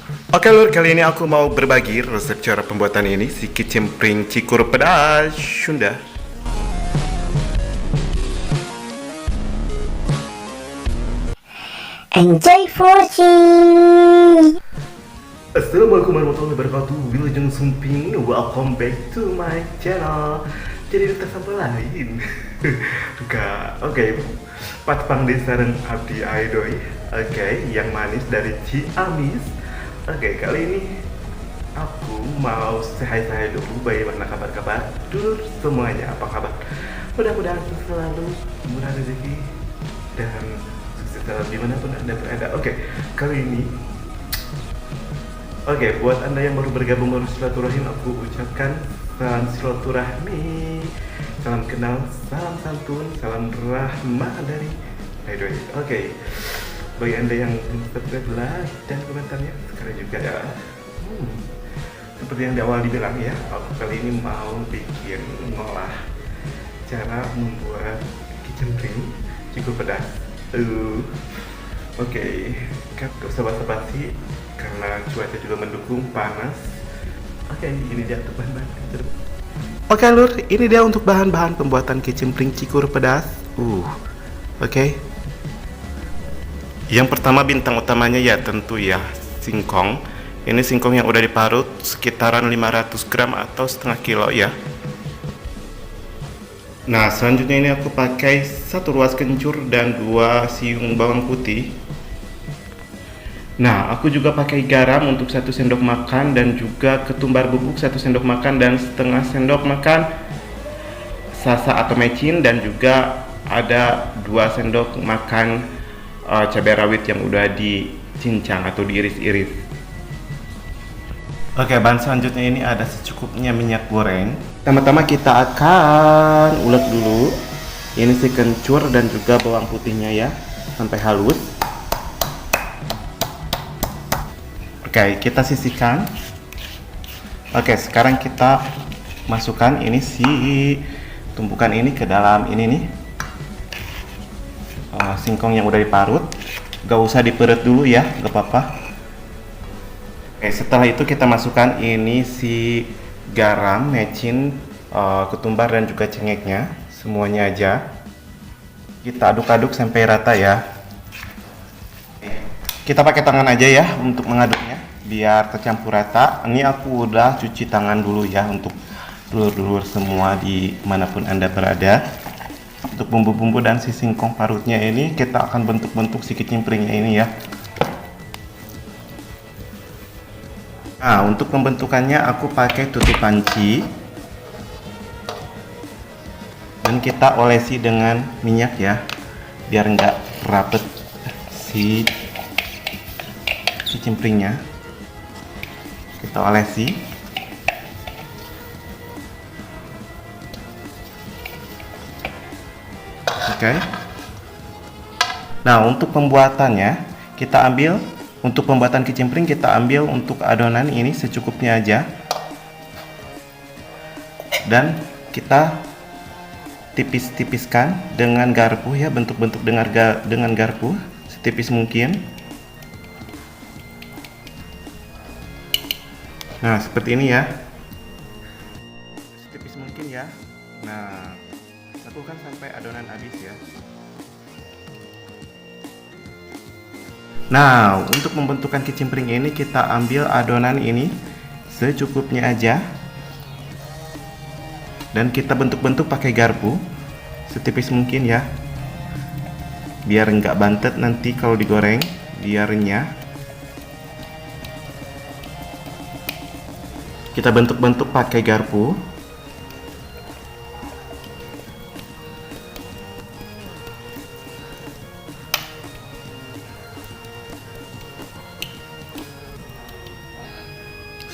Oke lur, kali ini aku mau berbagi resep cara pembuatan ini si kicimpring cikur pedas Sunda. Enjoy watching. Assalamualaikum warahmatullahi wabarakatuh. Wilujeng Sumping, welcome back to my channel. Jadi kita sampai lain. Oke, patpang sareng abdi aidoi. Oke, yang manis dari Ciamis. Oke, kali ini aku mau say-hi dulu. Bagaimana kabar-kabar dulu semuanya? Apa kabar? Mudah-mudahan selalu murah rezeki dan sukses dalam dimanapun anda berada. Oke, kali ini buat anda yang baru bergabung baru silaturahim, aku ucapkan salam silaturahmi, salam kenal, salam santun, salam rahmah dari Aidoi. Bagi anda yang belum subscribe, like dan komentarnya sekarang juga ya. Seperti yang di awal dibilang ya, aku kali ini mau bikin ngolah cara membuat kicimpring cikur pedas. Kan gak usah basa-basi karena cuaca juga mendukung, panas. Ini dia untuk bahan-bahan. Lur, ini dia untuk bahan-bahan pembuatan kicimpring cikur pedas. Yang pertama bintang utamanya ya tentu ya singkong. Ini singkong yang udah diparut sekitaran 500 gram atau setengah kilo ya. Nah, selanjutnya ini aku pakai 1 ruas kencur dan 2 siung bawang putih. Nah, aku juga pakai garam untuk 1 sendok makan dan juga ketumbar bubuk 1 sendok makan dan setengah sendok makan sasa atau mecin, dan juga ada 2 sendok makan cabai rawit yang udah dicincang atau diiris-iris. Bahan selanjutnya ini ada secukupnya minyak goreng. Pertama-tama kita akan ulek dulu. Ini si kencur dan juga bawang putihnya ya sampai halus. Kita sisihkan. Sekarang kita masukkan ini si tumpukan ini ke dalam ini nih. Singkong yang udah diparut, gak usah diperut dulu ya, gak apa-apa. Setelah itu kita masukkan ini si garam, mecin, ketumbar dan juga cengeknya, semuanya aja. Kita aduk-aduk sampai rata ya. Kita pakai tangan aja ya untuk mengaduknya biar tercampur rata. Ini aku udah cuci tangan dulu ya untuk dulur-dulur semua di manapun anda berada. Untuk bumbu-bumbu dan si singkong parutnya ini kita akan bentuk-bentuk si kicimpringnya ini ya. Nah, untuk pembentukannya aku pakai tutup panci dan kita olesi dengan minyak ya biar nggak rapet si kicimpringnya. Kita olesi. Nah, untuk pembuatannya kita ambil, untuk pembuatan kicimpring kita ambil untuk adonan ini secukupnya aja, dan kita tipis-tipiskan dengan garpu ya, bentuk-bentuk dengan garpu setipis mungkin. Nah, seperti ini ya, setipis mungkin ya. Nah, lakukan sampai adonan habis ya. Nah, untuk membentukkan kicimpring ini kita ambil adonan ini secukupnya aja dan kita bentuk-bentuk pakai garpu setipis mungkin ya, biar nggak bantet nanti kalau digoreng, biar renyah. Kita bentuk-bentuk pakai garpu.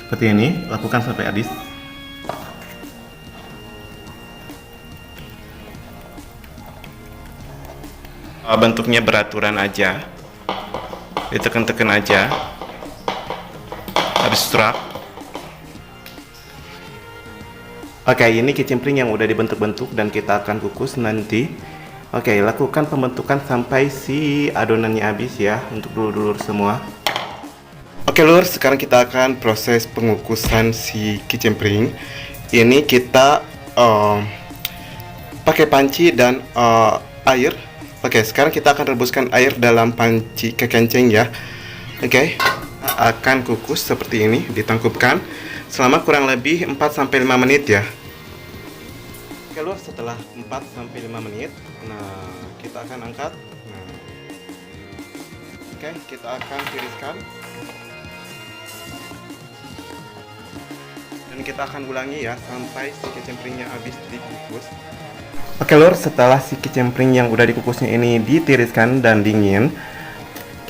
Seperti ini, lakukan sampai habis. Bentuknya beraturan aja, ditekan-tekan aja, habis serak. Ini kicimpring yang udah dibentuk-bentuk dan kita akan kukus nanti. Lakukan pembentukan sampai si adonannya habis ya untuk dulur-dulur semua. Oke lur, sekarang kita akan proses pengukusan si kicimpring. Ini kita pakai panci dan air. Oke, sekarang kita akan rebuskan air dalam panci kekenceng ya. Oke, akan kukus seperti ini, ditangkupkan selama kurang lebih 4-5 menit ya. Oke lur, setelah 4-5 menit, nah kita akan angkat. Nah, oke, kita akan tiriskan. Dan kita akan ulangi ya sampai si kicimpringnya habis dikukus. Oke lur, setelah si kicimpring yang udah dikukusnya ini ditiriskan dan dingin,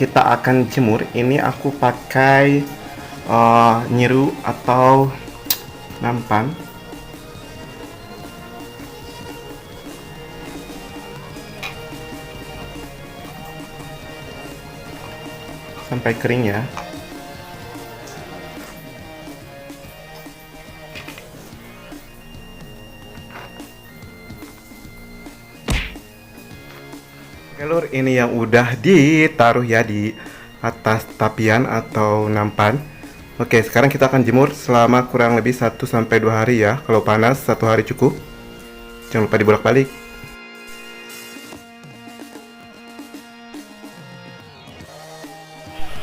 kita akan jemur. Ini aku pakai nyiru atau nampan. Sampai kering ya. Oke lur, ini yang udah ditaruh ya di atas tapian atau nampan. Oke, sekarang kita akan jemur selama kurang lebih 1-2 hari ya. Kalau panas 1 hari cukup. Jangan lupa dibolak-balik.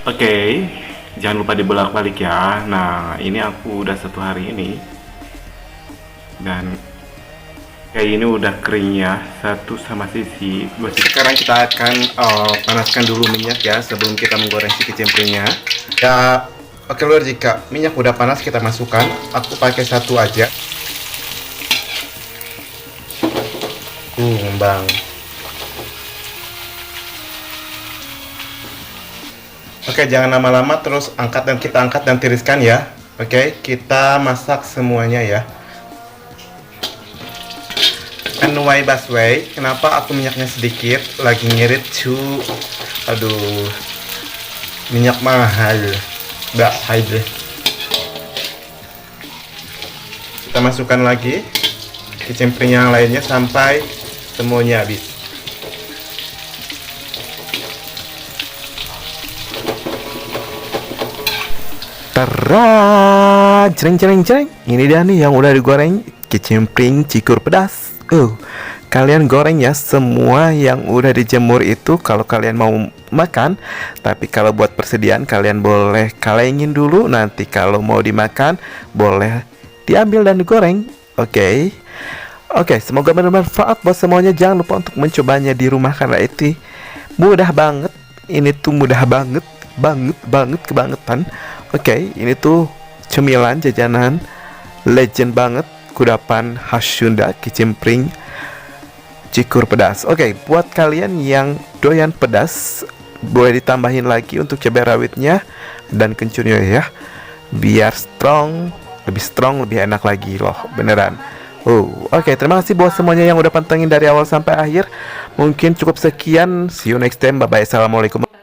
Oke, jangan lupa dibolak-balik ya. Nah, ini aku udah 1 hari ini. Dan kayak ini udah kering ya, satu sama sisi. Sekarang kita akan panaskan dulu minyak ya sebelum kita menggoreng si kicimpringnya. Ya, oke lur, jika minyak udah panas kita masukkan. Aku pakai 1 aja. Bang. Oke, jangan lama-lama, terus kita angkat dan tiriskan ya. Oke, kita masak semuanya ya. Anyway, busway, kenapa aku minyaknya sedikit? Lagi ngirit cu. Aduh, minyak mahal. Nggak hide. Kita masukkan lagi kicimpring yang lainnya sampai semuanya habis. Tara, jreng. Ini dia nih yang udah digoreng, kicimpring cikur pedas. Kalian goreng ya semua yang udah dijemur itu kalau kalian mau makan. Tapi kalau buat persediaan kalian boleh kalengin dulu. Nanti kalau mau dimakan boleh diambil dan digoreng. Oke, semoga bermanfaat buat semuanya. Jangan lupa untuk mencobanya di rumah karena itu mudah banget. Ini tuh mudah banget kebangetan. Oke, ini tuh cemilan jajanan legend banget. Kudapan khas Sunda, kicimpring cikur pedas. Oke, buat kalian yang doyan pedas boleh ditambahin lagi untuk cabai rawitnya dan kencurnya ya, biar lebih strong, lebih enak lagi loh, beneran. Oke, terima kasih buat semuanya yang udah pantengin dari awal sampai akhir. Mungkin cukup sekian, see you next time, bye bye, assalamualaikum.